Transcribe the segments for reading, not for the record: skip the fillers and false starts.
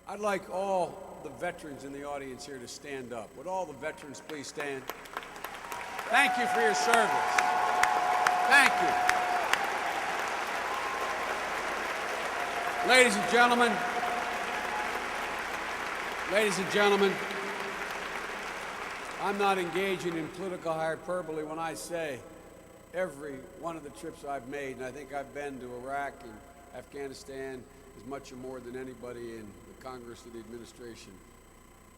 I'd like all the veterans in the audience here to stand up. Would all the veterans please stand? Thank you for your service. Thank you. Ladies and gentlemen, I'm not engaging in political hyperbole when I say every one of the trips I've made, and I think I've been to Iraq and Afghanistan as much or more than anybody in the Congress or the administration.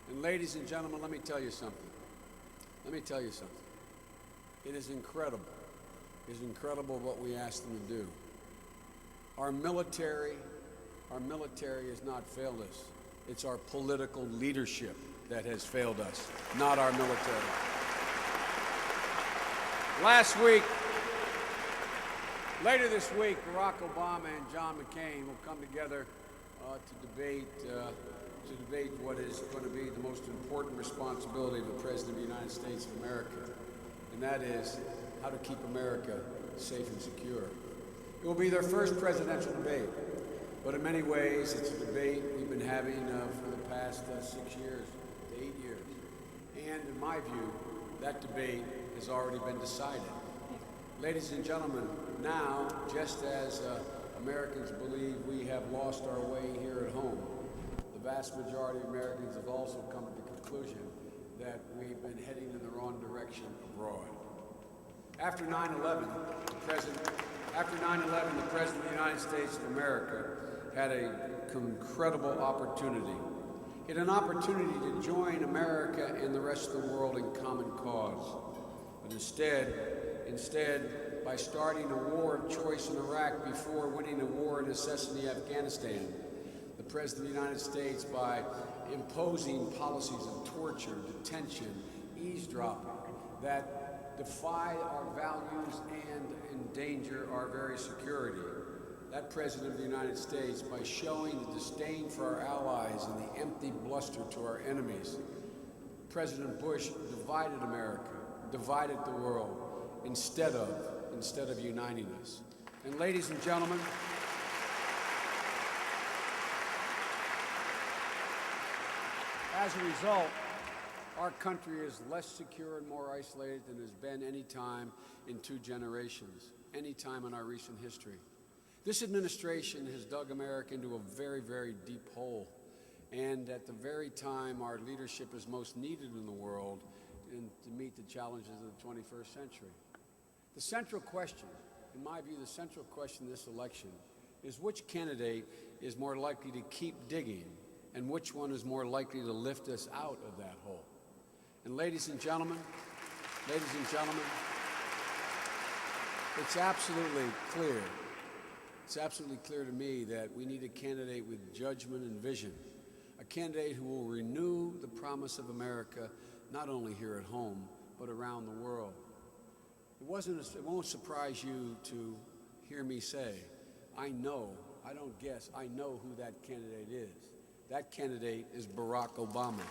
And ladies and gentlemen, let me tell you something. It is incredible. It is incredible what we ask them to do. Our military has not failed us. It's our political leadership that has failed us, not our military. Later this week, Barack Obama and John McCain will come together to debate what is going to be the most important responsibility of the President of the United States of America, and that is how to keep America safe and secure. It will be their first presidential debate, but in many ways it's a debate we've been having for the past 6 years to 8 years. And in my view, that debate has already been decided. Ladies and gentlemen, now, just as Americans believe we have lost our way here at home, the vast majority of Americans have also come to the conclusion that we've been heading in the wrong direction abroad. After 9/11, the President of the United States of America had an incredible opportunity. He had an opportunity to join America and the rest of the world in common cause. But instead, by starting a war of choice in Iraq before winning a war of necessity in Afghanistan, the President of the United States, by imposing policies of torture, detention, eavesdropping that defy our values and endanger our very security, that President of the United States, by showing the disdain for our allies and the empty bluster to our enemies, President Bush divided America, divided the world, instead of uniting us. And ladies and gentlemen, as a result, our country is less secure and more isolated than it has been any time in 2 generations, any time in our recent history. This administration has dug America into a very, very deep hole, and at the very time our leadership is most needed in the world to meet the challenges of the 21st century. The central question, in my view, the central question in this election is which candidate is more likely to keep digging and which one is more likely to lift us out of that hole. And ladies and gentlemen, it's absolutely clear to me that we need a candidate with judgment and vision, a candidate who will renew the promise of America, not only here at home, but around the world. It won't surprise you to hear me say, I know who that candidate is. That candidate is Barack Obama.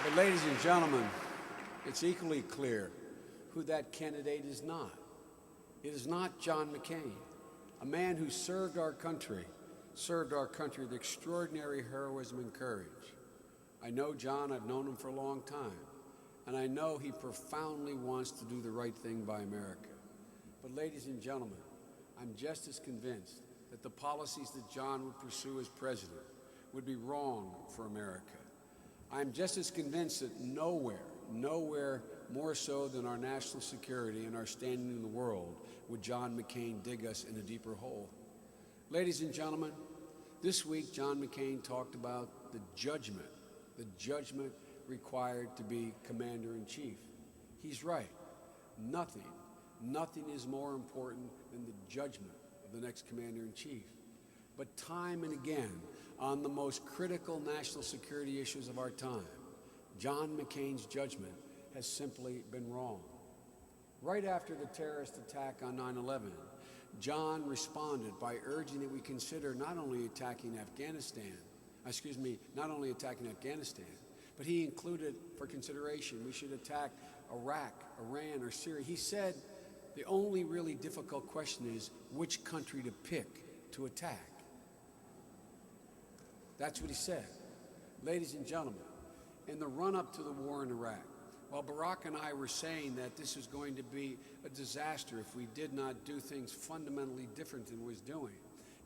But ladies and gentlemen, it's equally clear who that candidate is not. It is not John McCain, a man who served our country with extraordinary heroism and courage. I know John, I've known him for a long time, and I know he profoundly wants to do the right thing by America. But ladies and gentlemen, I'm just as convinced that the policies that John would pursue as president would be wrong for America. I'm just as convinced that nowhere more so than our national security and our standing in the world would John McCain dig us in a deeper hole. Ladies and gentlemen, this week John McCain talked about the judgment required to be commander-in-chief. He's right. Nothing is more important than the judgment of the next commander-in-chief. But time and again, on the most critical national security issues of our time, John McCain's judgment has simply been wrong. Right after the terrorist attack on 9/11, John responded by urging that we consider not only attacking Afghanistan, But he included for consideration we should attack Iraq, Iran, or Syria. He said the only really difficult question is which country to pick to attack. That's what he said. Ladies and gentlemen, in the run-up to the war in Iraq, while Barack and I were saying that this is going to be a disaster if we did not do things fundamentally different than he was doing,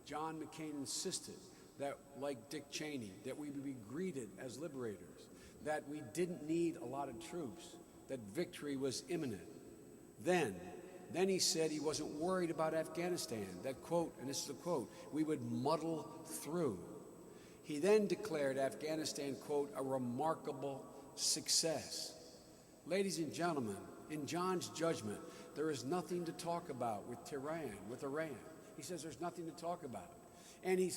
John McCain insisted that, like Dick Cheney, that we would be greeted as liberators, that we didn't need a lot of troops, that victory was imminent. Then he said he wasn't worried about Afghanistan, that, quote, and this is the quote, we would muddle through. He then declared Afghanistan, quote, a remarkable success. Ladies and gentlemen, in John's judgment, there is nothing to talk about with Tehran, with Iran. He says there's nothing to talk about. And he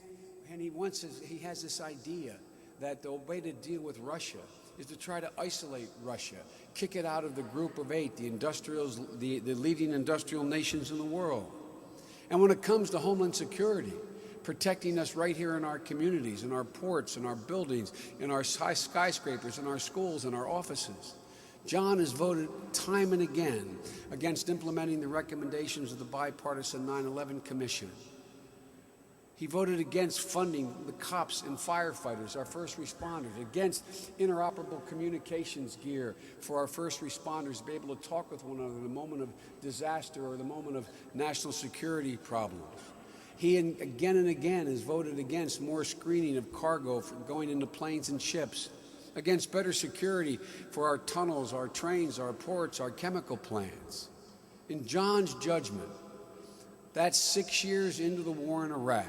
has this idea that the way to deal with Russia is to try to isolate Russia, kick it out of the group of 8, the leading industrial nations in the world. And when it comes to homeland security, protecting us right here in our communities, in our ports, in our buildings, in our high skyscrapers, in our schools, in our offices, John has voted time and again against implementing the recommendations of the bipartisan 9/11 Commission. He voted against funding the cops and firefighters, our first responders, against interoperable communications gear for our first responders to be able to talk with one another in the moment of disaster or the moment of national security problems. He again and again has voted against more screening of cargo for going into planes and ships, against better security for our tunnels, our trains, our ports, our chemical plants. In John's judgment, that's 6 years into the war in Iraq.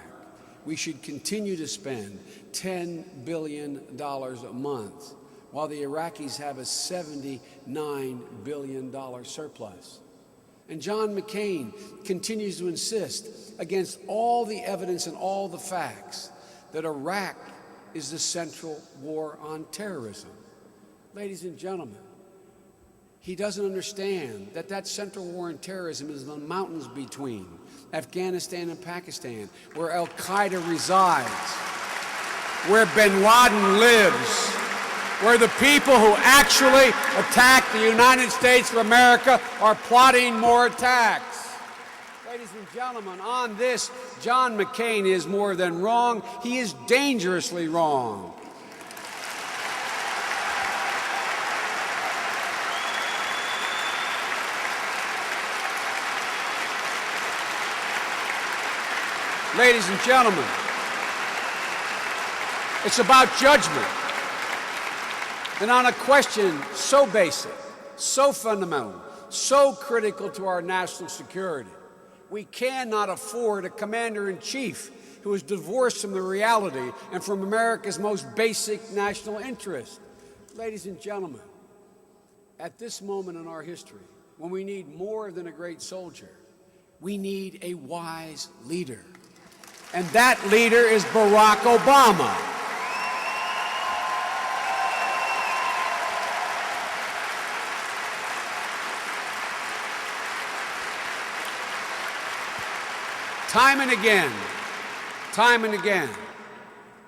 We should continue to spend $10 billion a month, while the Iraqis have a $79 billion surplus. And John McCain continues to insist, against all the evidence and all the facts, that Iraq is the central war on terrorism. Ladies and gentlemen, he doesn't understand that that central war on terrorism is in the mountains between Afghanistan and Pakistan, where Al-Qaeda resides, where bin Laden lives, where the people who actually attacked the United States of America are plotting more attacks. Ladies and gentlemen, on this, John McCain is more than wrong. He is dangerously wrong. Ladies and gentlemen, it's about judgment. And on a question so basic, so fundamental, so critical to our national security, we cannot afford a commander-in-chief who is divorced from the reality and from America's most basic national interest. Ladies and gentlemen, at this moment in our history, when we need more than a great soldier, we need a wise leader. And that leader is Barack Obama. Time and again,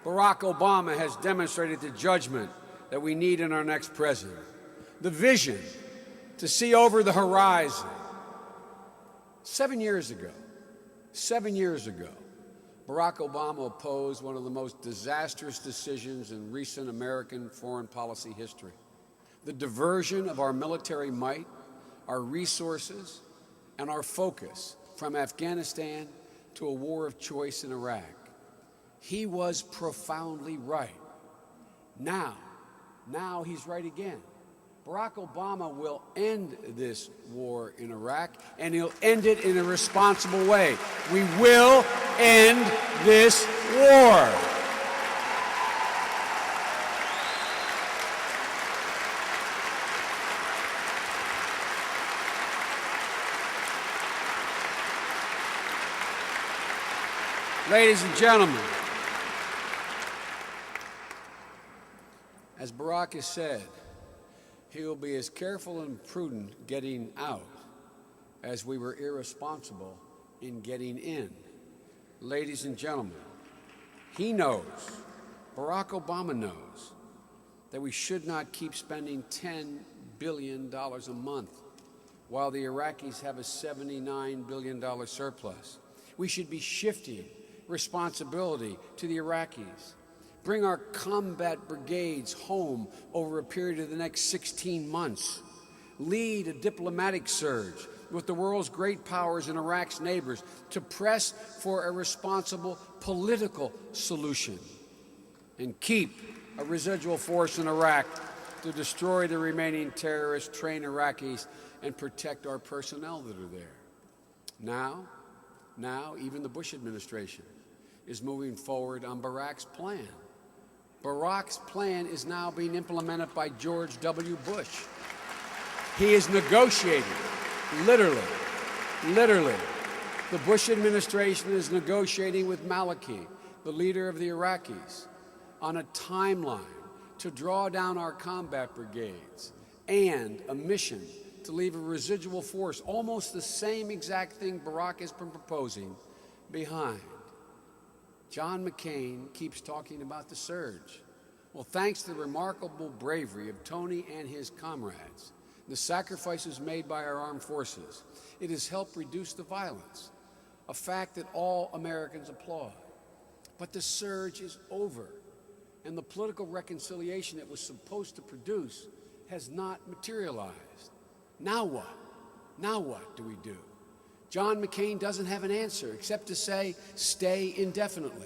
Barack Obama has demonstrated the judgment that we need in our next president, the vision to see over the horizon. 7 years ago, Barack Obama opposed one of the most disastrous decisions in recent American foreign policy history: the diversion of our military might, our resources, and our focus from Afghanistan to a war of choice in Iraq. He was profoundly right. Now he's right again. Barack Obama will end this war in Iraq, and he'll end it in a responsible way. We will end this war. Ladies and gentlemen, as Barack has said, he will be as careful and prudent getting out as we were irresponsible in getting in. Ladies and gentlemen, he knows, Barack Obama knows, that we should not keep spending $10 billion a month while the Iraqis have a $79 billion surplus. We should be shifting responsibility to the Iraqis. Bring our combat brigades home over a period of the next 16 months. Lead a diplomatic surge with the world's great powers and Iraq's neighbors to press for a responsible political solution. And keep a residual force in Iraq to destroy the remaining terrorists, train Iraqis, and protect our personnel that are there. Now, even the Bush administration is moving forward on Barack's plan. Barack's plan is now being implemented by George W. Bush. He is negotiating, literally. The Bush administration is negotiating with Maliki, the leader of the Iraqis, on a timeline to draw down our combat brigades and a mission to leave a residual force, almost the same exact thing Barack has been proposing, behind. John McCain keeps talking about the surge. Well, thanks to the remarkable bravery of Tony and his comrades, the sacrifices made by our armed forces, it has helped reduce the violence, a fact that all Americans applaud. But the surge is over, and the political reconciliation it was supposed to produce has not materialized. Now what? Now what do we do? John McCain doesn't have an answer except to say, stay indefinitely.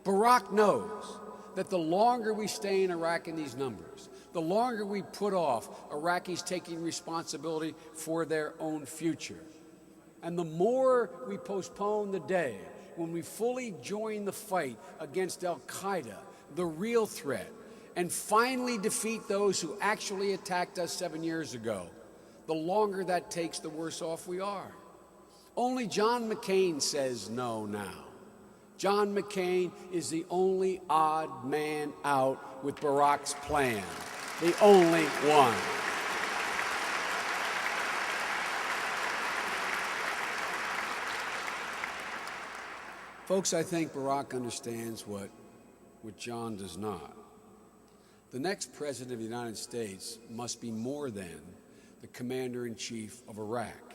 Barack knows that the longer we stay in Iraq in these numbers, the longer we put off Iraqis taking responsibility for their own future, and the more we postpone the day when we fully join the fight against al-Qaeda, the real threat, and finally defeat those who actually attacked us 7 years ago, the longer that takes, the worse off we are. Only John McCain says no now. John McCain is the only odd man out with Barack's plan, the only one. Folks, I think Barack understands what John does not. The next president of the United States must be more than the commander-in-chief of Iraq.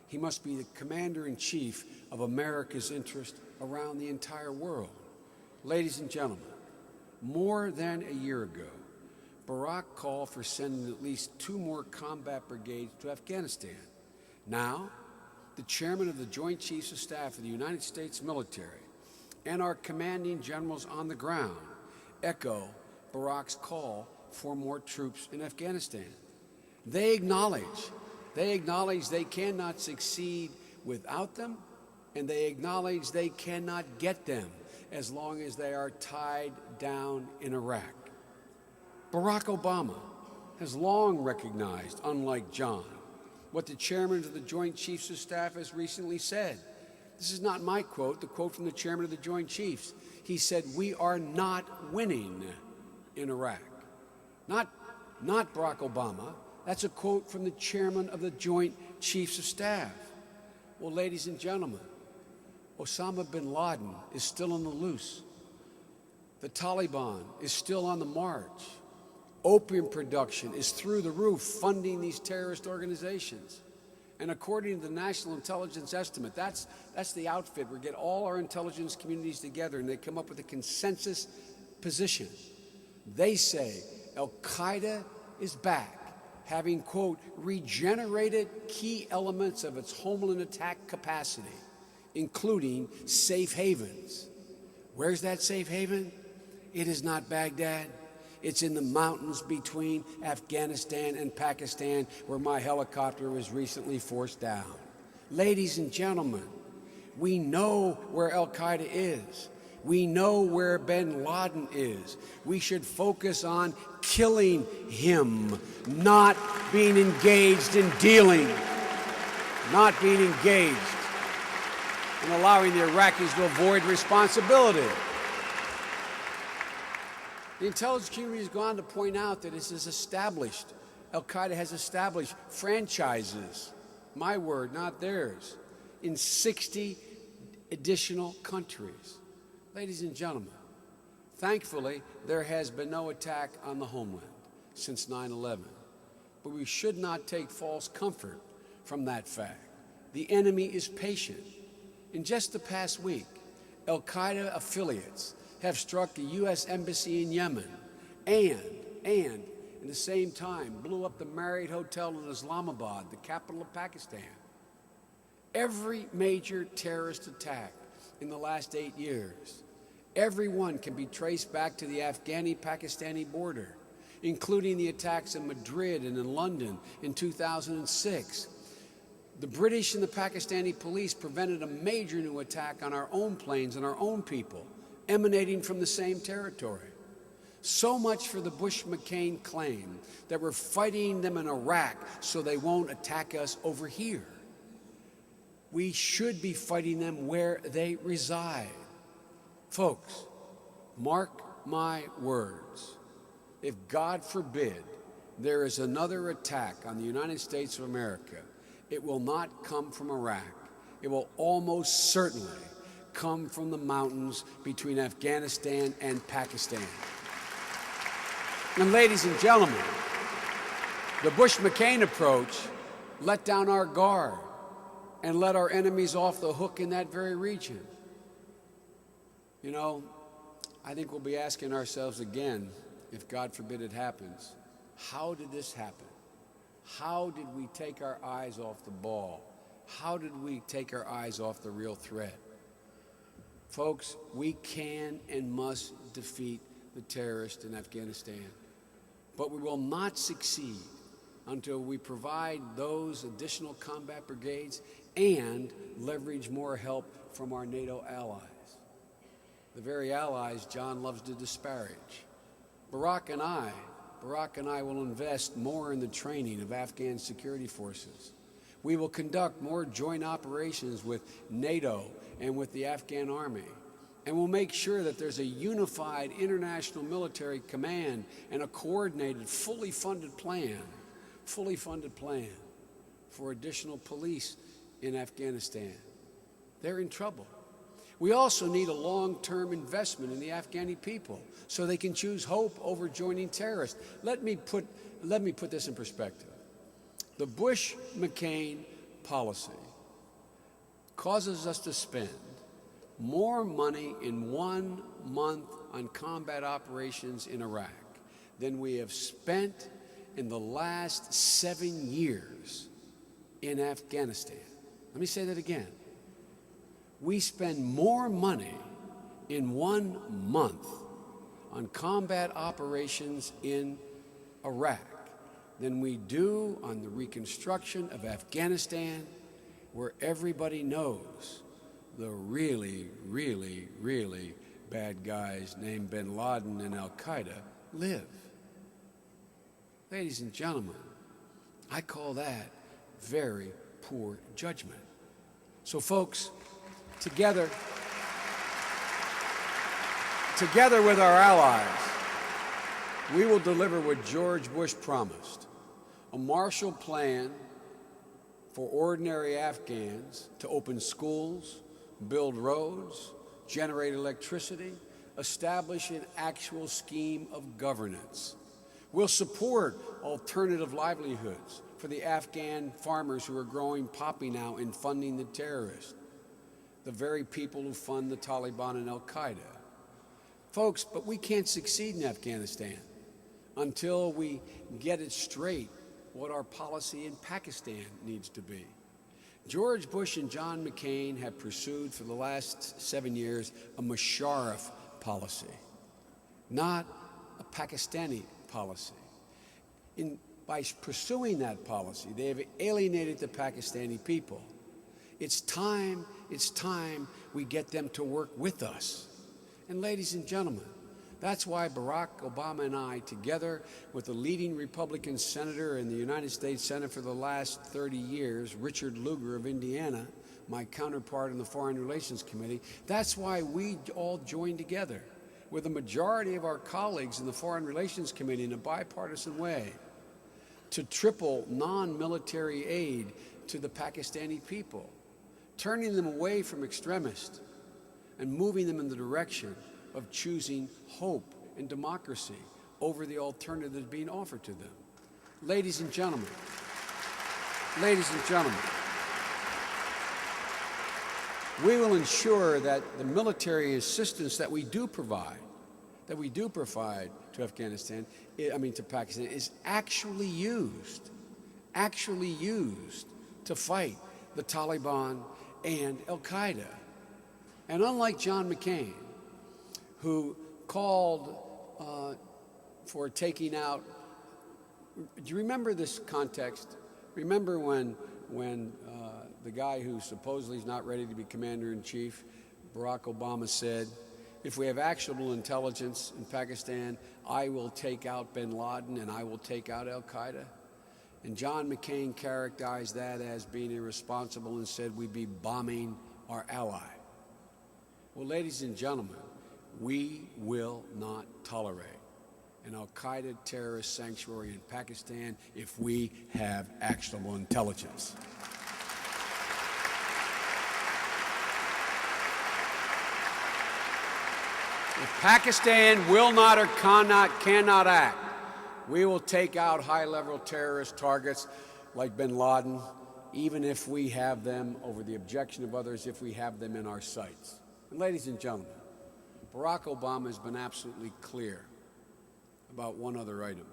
He must be the commander-in-chief of America's interest around the entire world. Ladies and gentlemen, more than a year ago, Barack called for sending at least 2 more combat brigades to Afghanistan. Now, the chairman of the Joint Chiefs of Staff of the United States military and our commanding generals on the ground echo Barack's call for more troops in Afghanistan. They acknowledge they cannot succeed without them, and they acknowledge they cannot get them as long as they are tied down in Iraq. Barack Obama has long recognized, unlike John, what the chairman of the Joint Chiefs of Staff has recently said. This is not my quote, the quote from the chairman of the Joint Chiefs. He said, "We are not winning in Iraq." Not Barack Obama. That's a quote from the chairman of the Joint Chiefs of Staff. Well, ladies and gentlemen, Osama bin Laden is still on the loose. The Taliban is still on the march. Opium production is through the roof, funding these terrorist organizations. And according to the National Intelligence Estimate, that's the outfit. We get all our intelligence communities together, and they come up with a consensus position. They say al-Qaeda is back, having, quote, regenerated key elements of its homeland attack capacity, including safe havens. Where's that safe haven? It is not Baghdad. It's in the mountains between Afghanistan and Pakistan, where my helicopter was recently forced down. Ladies and gentlemen, we know where al-Qaeda is. We know where bin Laden is. We should focus on killing him, not being engaged in dealing, not being engaged in allowing the Iraqis to avoid responsibility. The intelligence community has gone to point out that this is established. Al-Qaeda has established franchises, my word, not theirs, in 60 additional countries. Ladies and gentlemen, Thankfully, there has been no attack on the homeland since 9/11. But we should not take false comfort from that fact. The enemy is patient. In just the past week, al-Qaeda affiliates have struck the U.S. Embassy in Yemen and in the same time blew up the Marriott Hotel in Islamabad, the capital of Pakistan. Every major terrorist attack in the last 8 years, every one can be traced back to the Afghani-Pakistani border, including the attacks in Madrid and in London in 2006. The British and the Pakistani police prevented a major new attack on our own planes and our own people, emanating from the same territory. So much for the Bush-McCain claim that we're fighting them in Iraq so they won't attack us over here. We should be fighting them where they reside. Folks, mark my words. If, God forbid, there is another attack on the United States of America, it will not come from Iraq. It will almost certainly come from the mountains between Afghanistan and Pakistan. And ladies and gentlemen, the Bush-McCain approach let down our guard and let our enemies off the hook in that very region. You know, I think we'll be asking ourselves again, if God forbid it happens, how did this happen? How did we take our eyes off the ball? How did we take our eyes off the real threat? Folks, we can and must defeat the terrorists in Afghanistan, but we will not succeed until we provide those additional combat brigades and leverage more help from our NATO allies. The very allies John loves to disparage. Barack and I will invest more in the training of Afghan security forces. We will conduct more joint operations with NATO and with the Afghan army. And we'll make sure that there's a unified international military command and a coordinated, fully funded plan for additional police in Afghanistan. They're in trouble. We also need a long-term investment in the Afghani people so they can choose hope over joining terrorists. Let me put this in perspective. The Bush-McCain policy causes us to spend more money in 1 month on combat operations in Iraq than we have spent in the last 7 years in Afghanistan. Let me say that again. We spend more money in 1 month on combat operations in Iraq than we do on the reconstruction of Afghanistan, where everybody knows the really, really, really bad guys named bin Laden and al-Qaeda live. Ladies and gentlemen, I call that very poor judgment. So folks, together with our allies, we will deliver what George Bush promised, a Marshall Plan for ordinary Afghans to open schools, build roads, generate electricity, establish an actual scheme of governance. We'll support alternative livelihoods for the Afghan farmers who are growing poppy now and funding the terrorists, the very people who fund the Taliban and al-Qaeda. Folks, but we can't succeed in Afghanistan until we get it straight what our policy in Pakistan needs to be. George Bush and John McCain have pursued for the last 7 years a Musharraf policy, not a Pakistani policy. By pursuing that policy, they have alienated the Pakistani people. It's time we get them to work with us. And ladies and gentlemen, that's why Barack Obama and I, together with the leading Republican senator in the United States Senate for the last 30 years, Richard Lugar of Indiana, my counterpart in the Foreign Relations Committee, that's why we all joined together with a majority of our colleagues in the Foreign Relations Committee in a bipartisan way to triple non-military aid to the Pakistani people, turning them away from extremists and moving them in the direction of choosing hope and democracy over the alternatives being offered to them. Ladies and gentlemen, we will ensure that the military assistance that we do provide to Afghanistan, to Pakistan, is actually used to fight the Taliban and Al-Qaeda. And unlike John McCain, who called for taking out, do you remember this context? Remember when the guy who supposedly is not ready to be commander-in-chief, Barack Obama, said, if we have actionable intelligence in Pakistan, I will take out bin Laden and I will take out Al-Qaeda? And John McCain characterized that as being irresponsible and said we'd be bombing our ally. Well, ladies and gentlemen, we will not tolerate an Al-Qaeda terrorist sanctuary in Pakistan if we have actionable intelligence. If Pakistan will not or cannot act, we will take out high-level terrorist targets like bin Laden, even if we have them, over the objection of others, if we have them in our sights. And ladies and gentlemen, Barack Obama has been absolutely clear about one other item.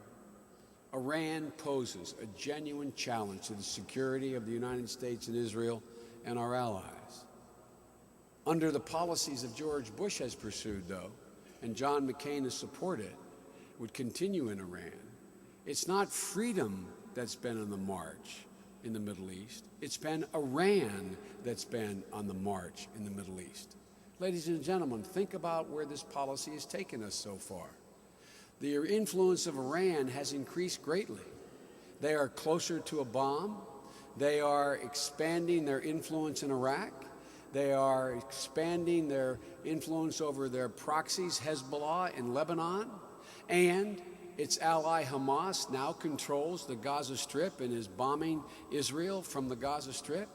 Iran poses a genuine challenge to the security of the United States and Israel and our allies. Under the policies that George Bush has pursued, though, and John McCain has supported, would continue in Iran, it's not freedom that's been on the march in the Middle East. It's been Iran that's been on the march in the Middle East. Ladies and gentlemen, think about where this policy has taken us so far. The influence of Iran has increased greatly. They are closer to a bomb. They are expanding their influence in Iraq. They are expanding their influence over their proxies, Hezbollah in Lebanon, and its ally Hamas now controls the Gaza Strip and is bombing Israel from the Gaza Strip.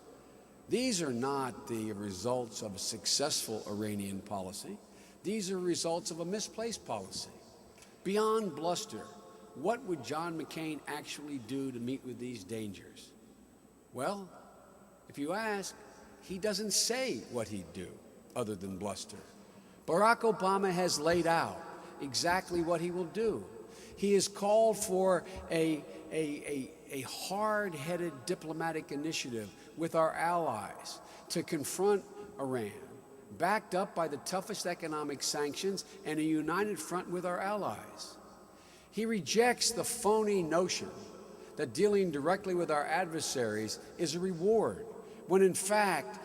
These are not the results of a successful Iranian policy. These are results of a misplaced policy. Beyond bluster, what would John McCain actually do to meet with these dangers? Well, if you ask, he doesn't say what he'd do other than bluster. Barack Obama has laid out exactly what he will do. He has called for a hard-headed diplomatic initiative with our allies to confront Iran, backed up by the toughest economic sanctions and a united front with our allies. He rejects the phony notion that dealing directly with our adversaries is a reward, when in fact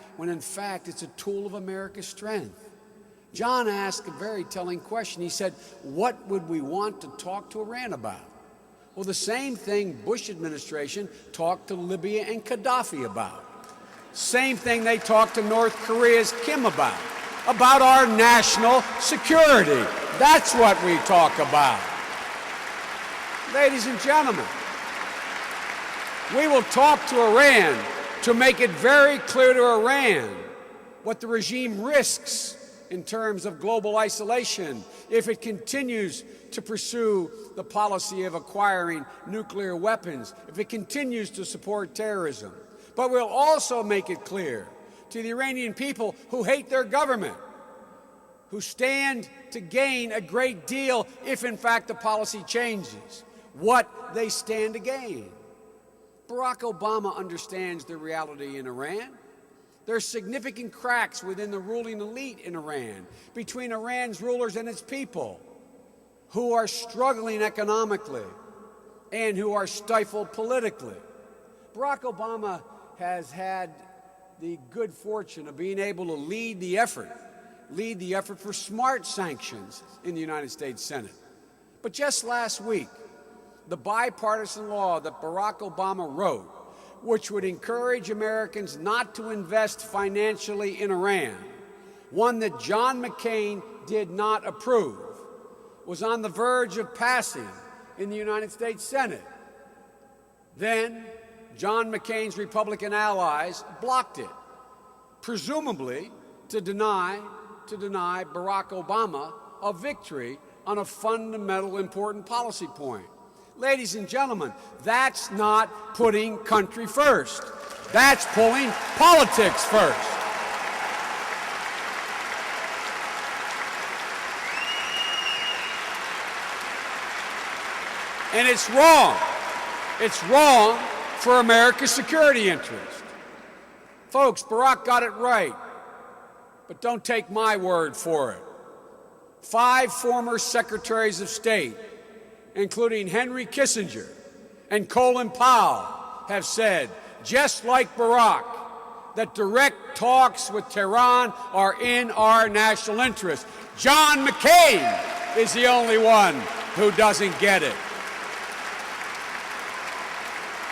it's a tool of America's strength. John asked a very telling question. He said, what would we want to talk to Iran about? Well, the same thing Bush administration talked to Libya and Gaddafi about. Same thing they talked to North Korea's Kim about our national security. That's what we talk about. Ladies and gentlemen, we will talk to Iran to make it very clear to Iran what the regime risks in terms of global isolation if it continues to pursue the policy of acquiring nuclear weapons, if it continues to support terrorism. But we'll also make it clear to the Iranian people who hate their government, who stand to gain a great deal if, in fact, the policy changes, what they stand to gain. Barack Obama understands the reality in Iran. There are significant cracks within the ruling elite in Iran, between Iran's rulers and its people, who are struggling economically and who are stifled politically. Barack Obama has had the good fortune of being able to lead the effort for smart sanctions in the United States Senate. But just last week, the bipartisan law that Barack Obama wrote, which would encourage Americans not to invest financially in Iran, one that John McCain did not approve, was on the verge of passing in the United States Senate. Then John McCain's Republican allies blocked it, presumably to deny Barack Obama a victory on a fundamental, important policy point. Ladies and gentlemen, that's not putting country first. That's pulling politics first. And it's wrong. It's wrong for America's security interest. Folks, Barack got it right, but don't take my word for it. 5 former secretaries of state, including Henry Kissinger and Colin Powell, have said, just like Barack, that direct talks with Tehran are in our national interest. John McCain is the only one who doesn't get it.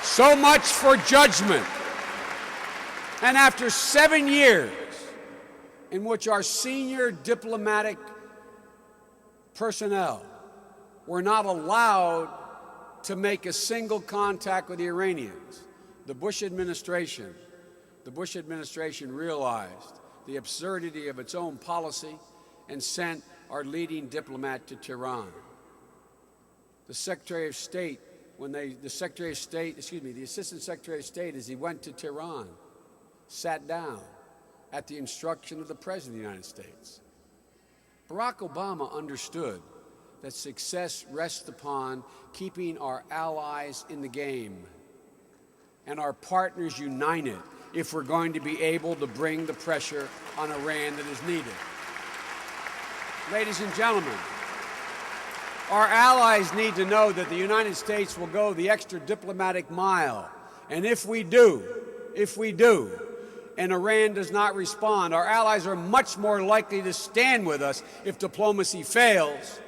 So much for judgment. And after 7 years in which our senior diplomatic personnel were not allowed to make a single contact with the Iranians, the Bush administration realized the absurdity of its own policy and sent our leading diplomat to Tehran. The Secretary of State, the Assistant Secretary of State, as he went to Tehran, sat down at the instruction of the President of the United States. Barack Obama understood that success rests upon keeping our allies in the game and our partners united if we're going to be able to bring the pressure on Iran that is needed. Ladies and gentlemen, our allies need to know that the United States will go the extra diplomatic mile. And if we do, and Iran does not respond, our allies are much more likely to stand with us if diplomacy fails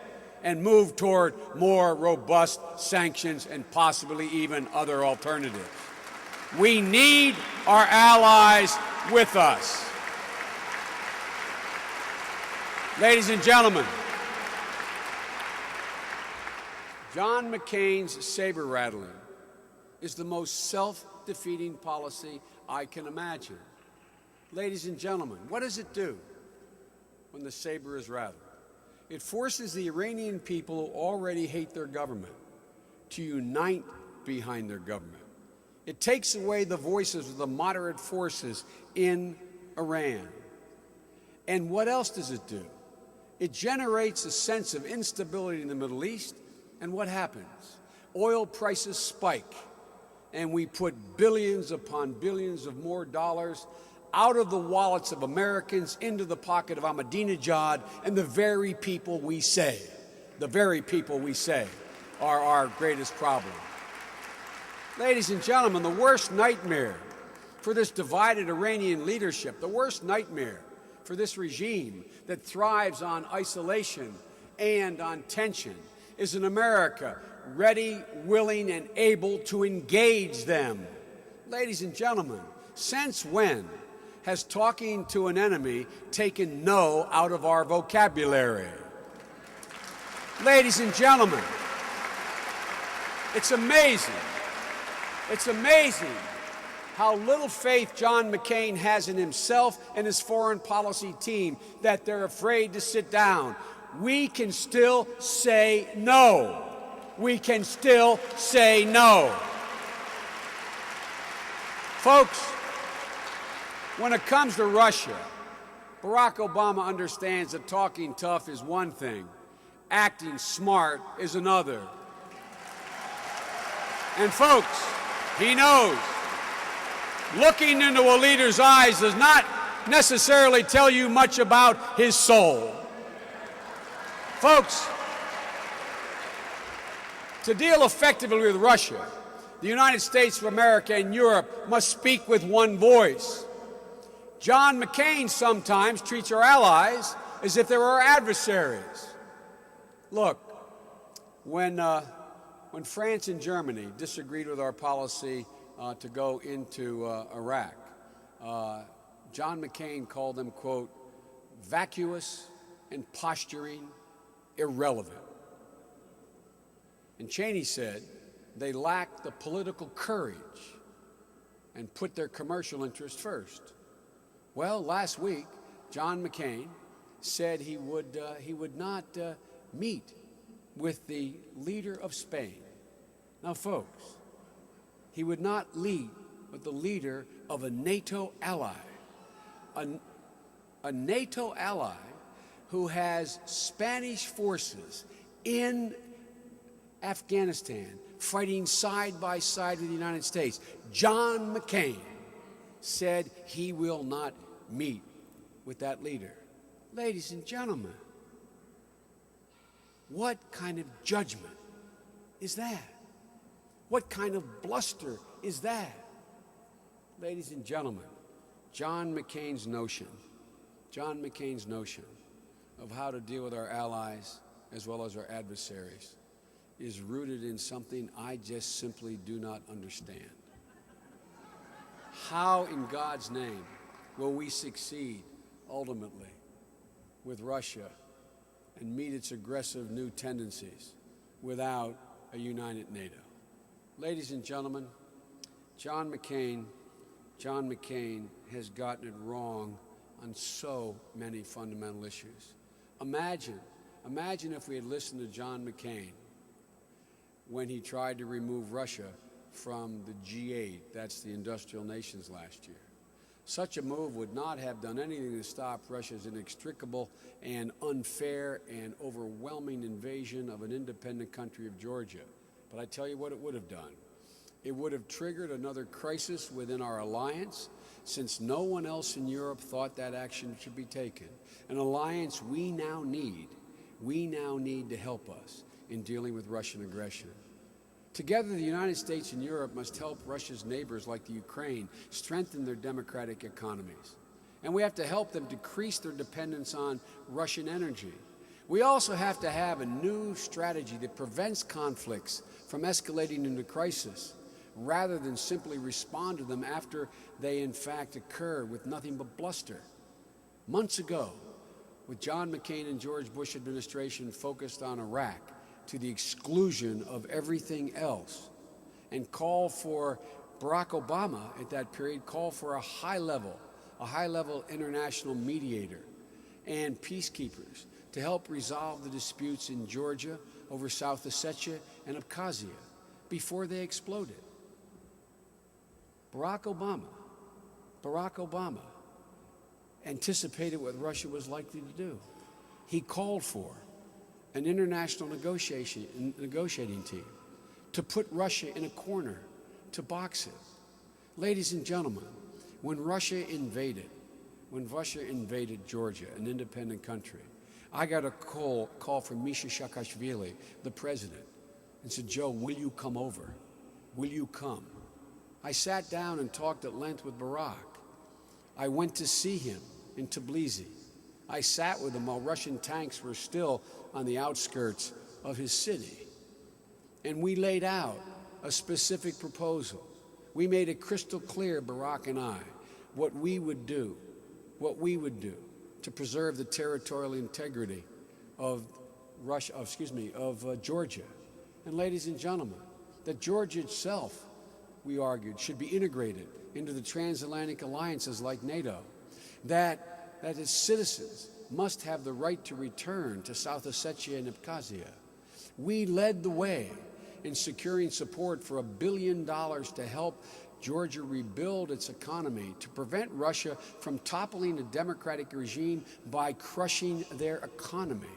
and move toward more robust sanctions and possibly even other alternatives. We need our allies with us. Ladies and gentlemen, John McCain's saber rattling is the most self-defeating policy I can imagine. Ladies and gentlemen, what does it do when the saber is rattled? It forces the Iranian people who already hate their government to unite behind their government. It takes away the voices of the moderate forces in Iran. And what else does it do? It generates a sense of instability in the Middle East. And what happens? Oil prices spike, and we put billions upon billions of more dollars out of the wallets of Americans into the pocket of Ahmadinejad and the very people we say are our greatest problem. Ladies and gentlemen, the worst nightmare for this divided Iranian leadership, the worst nightmare for this regime that thrives on isolation and on tension, is an America ready, willing, and able to engage them. Ladies and gentlemen, since when has talking to an enemy taken no out of our vocabulary? Ladies and gentlemen, it's amazing how little faith John McCain has in himself and his foreign policy team that they're afraid to sit down. We can still say no. We can still say no. Folks, when it comes to Russia, Barack Obama understands that talking tough is one thing, acting smart is another. And folks, he knows looking into a leader's eyes does not necessarily tell you much about his soul. Folks, to deal effectively with Russia, the United States of America and Europe must speak with one voice. John McCain sometimes treats our allies as if they were our adversaries. Look, when France and Germany disagreed with our policy to go into Iraq, John McCain called them, quote, vacuous and posturing, irrelevant. And Cheney said they lacked the political courage and put their commercial interest first. Well, last week, John McCain said he would not meet with the leader of Spain. Now, folks, he would not meet with the leader of a NATO ally, a NATO ally who has Spanish forces in Afghanistan fighting side by side with the United States. John McCain said he will not meet with that leader. Ladies and gentlemen, what kind of judgment is that? What kind of bluster is that? Ladies and gentlemen, John McCain's notion of how to deal with our allies as well as our adversaries is rooted in something I just simply do not understand. How in God's name will we succeed ultimately with Russia and meet its aggressive new tendencies without a united NATO? Ladies and gentlemen, John McCain has gotten it wrong on so many fundamental issues. Imagine if we had listened to John McCain when he tried to remove Russia from the G8, that's the industrial nations, last year. Such a move would not have done anything to stop Russia's inextricable and unfair and overwhelming invasion of an independent country of Georgia. But I tell you what it would have done. It would have triggered another crisis within our alliance, since no one else in Europe thought that action should be taken. An alliance we now need to help us in dealing with Russian aggression. Together, the United States and Europe must help Russia's neighbors like the Ukraine strengthen their democratic economies. And we have to help them decrease their dependence on Russian energy. We also have to have a new strategy that prevents conflicts from escalating into crisis, rather than simply respond to them after they in fact occur with nothing but bluster. Months ago, with John McCain and George Bush administration focused on Iraq to the exclusion of everything else, and called for Barack Obama at that period, called for a high-level international mediator and peacekeepers to help resolve the disputes in Georgia over South Ossetia and Abkhazia before they exploded. Barack Obama anticipated what Russia was likely to do. He called for an international negotiating team to put Russia in a corner, to box it. Ladies and gentlemen, when Russia invaded Georgia, an independent country, I got a call from Misha Saakashvili, the president, and said, "Joe, will you come over? Will you come?" I sat down and talked at length with Barack. I went to see him in Tbilisi. I sat with him while Russian tanks were still on the outskirts of his city. And we laid out a specific proposal. We made it crystal clear, Barack and I, what we would do to preserve the territorial integrity of Georgia. And ladies and gentlemen, that Georgia itself, we argued, should be integrated into the transatlantic alliances like NATO, that its citizens must have the right to return to South Ossetia and Abkhazia. We led the way in securing support for $1 billion to help Georgia rebuild its economy, to prevent Russia from toppling a democratic regime by crushing their economy.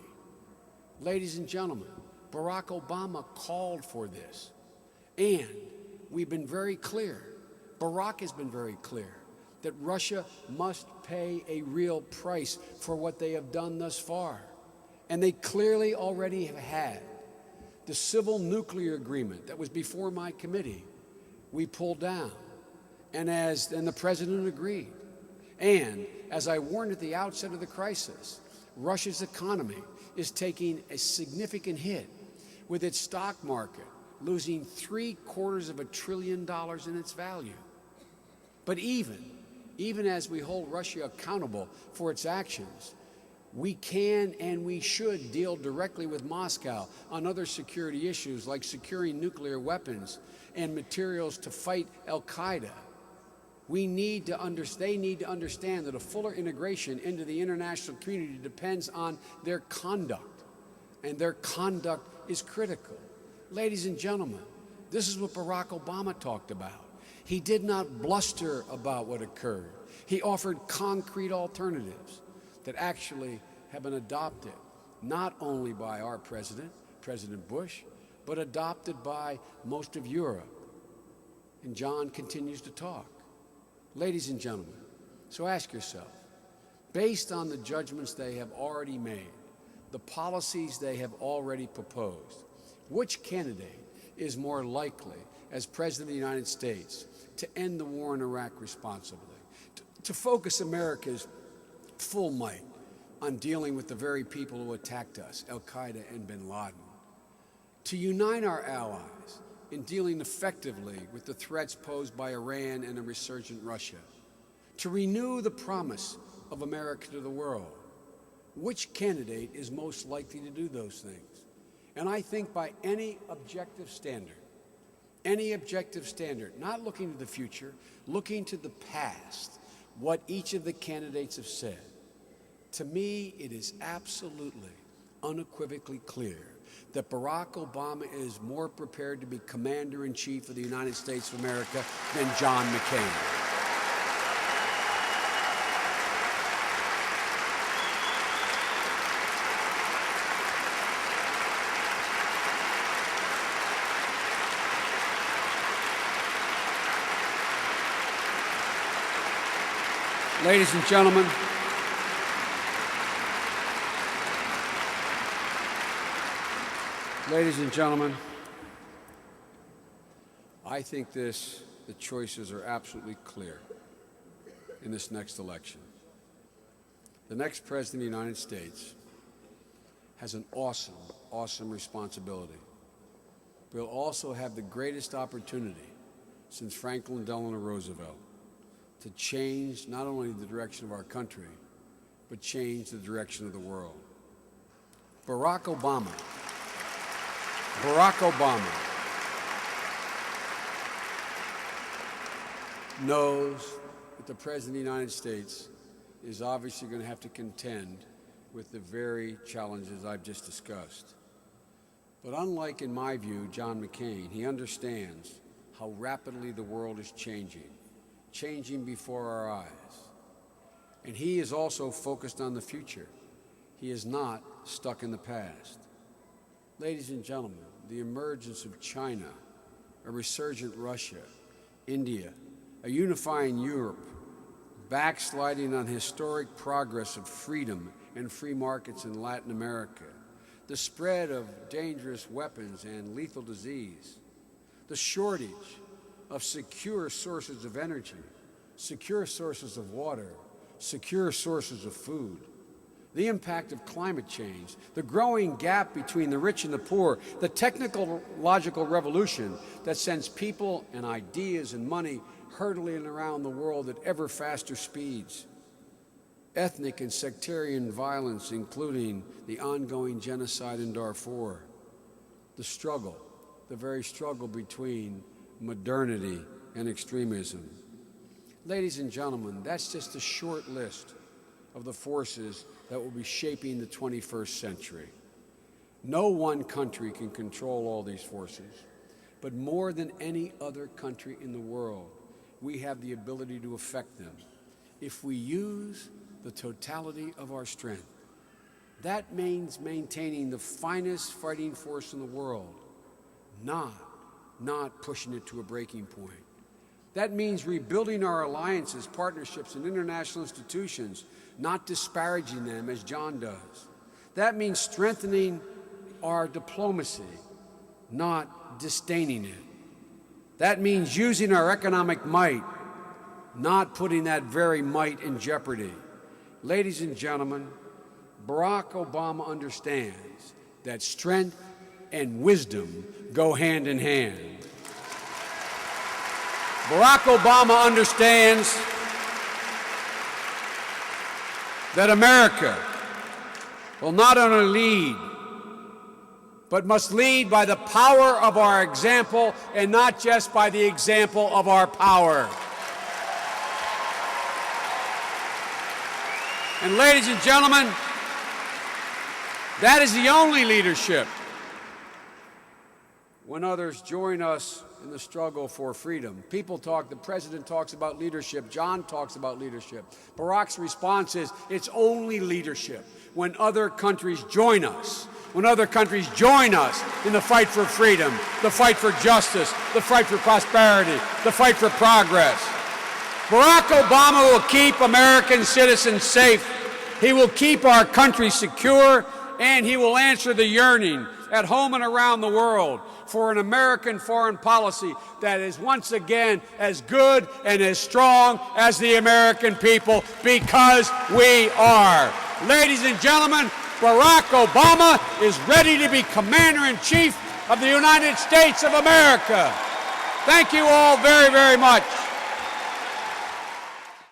Ladies and gentlemen, Barack Obama called for this, and we've been very clear, Barack has been very clear, that Russia must pay a real price for what they have done thus far. And they clearly already have had. The civil nuclear agreement that was before my committee, we pulled down, and the president agreed. And as I warned at the outset of the crisis, Russia's economy is taking a significant hit, with its stock market losing $750 billion in its value. But even as we hold Russia accountable for its actions, we can and we should deal directly with Moscow on other security issues like securing nuclear weapons and materials to fight al-Qaeda. they need to understand that a fuller integration into the international community depends on their conduct, and their conduct is critical. Ladies and gentlemen, this is what Barack Obama talked about. He did not bluster about what occurred. He offered concrete alternatives that actually have been adopted, not only by our president, President Bush, but adopted by most of Europe. And John continues to talk. Ladies and gentlemen, so ask yourself, based on the judgments they have already made, the policies they have already proposed, which candidate is more likely, as President of the United States, to end the war in Iraq responsibly, to focus America's full might on dealing with the very people who attacked us, Al-Qaeda and bin Laden, to unite our allies in dealing effectively with the threats posed by Iran and a resurgent Russia, to renew the promise of America to the world? Which candidate is most likely to do those things? And I think by any objective standard, not looking to the future, looking to the past, what each of the candidates have said, to me it is absolutely, unequivocally clear that Barack Obama is more prepared to be Commander-in-Chief of the United States of America than John McCain. Ladies and gentlemen, I think the choices are absolutely clear in this next election. The next President of the United States has an awesome responsibility. We'll also have the greatest opportunity since Franklin Delano Roosevelt to change not only the direction of our country, but change the direction of the world. Barack Obama knows that the President of the United States is obviously going to have to contend with the very challenges I've just discussed. But unlike, in my view, John McCain, he understands how rapidly the world is changing before our eyes. And he is also focused on the future. He is not stuck in the past. Ladies and gentlemen, the emergence of China, a resurgent Russia, India, a unifying Europe, backsliding on historic progress of freedom and free markets in Latin America, the spread of dangerous weapons and lethal disease, the shortage of secure sources of energy, secure sources of water, secure sources of food, the impact of climate change, the growing gap between the rich and the poor, the technological revolution that sends people and ideas and money hurtling around the world at ever faster speeds, ethnic and sectarian violence, including the ongoing genocide in Darfur, the very struggle between modernity and extremism. Ladies and gentlemen, that's just a short list of the forces that will be shaping the 21st century. No one country can control all these forces, but more than any other country in the world, we have the ability to affect them if we use the totality of our strength. That means maintaining the finest fighting force in the world, not pushing it to a breaking point. That means rebuilding our alliances, partnerships, and international institutions, not disparaging them as John does. That means strengthening our diplomacy, not disdaining it. That means using our economic might, not putting that very might in jeopardy. Ladies and gentlemen, Barack Obama understands that strength and wisdom go hand in hand. Barack Obama understands that America will not only lead, but must lead by the power of our example and not just by the example of our power. And ladies and gentlemen, that is the only leadership when others join us in the struggle for freedom. The president talks about leadership, John talks about leadership. Barack's response is, it's only leadership when other countries join us, when other countries join us in the fight for freedom, the fight for justice, the fight for prosperity, the fight for progress. Barack Obama will keep American citizens safe. He will keep our country secure, and he will answer the yearning at home and around the world for an American foreign policy that is once again as good and as strong as the American people, because we are. Ladies and gentlemen, Barack Obama is ready to be Commander-in-Chief of the United States of America. Thank you all very, very much.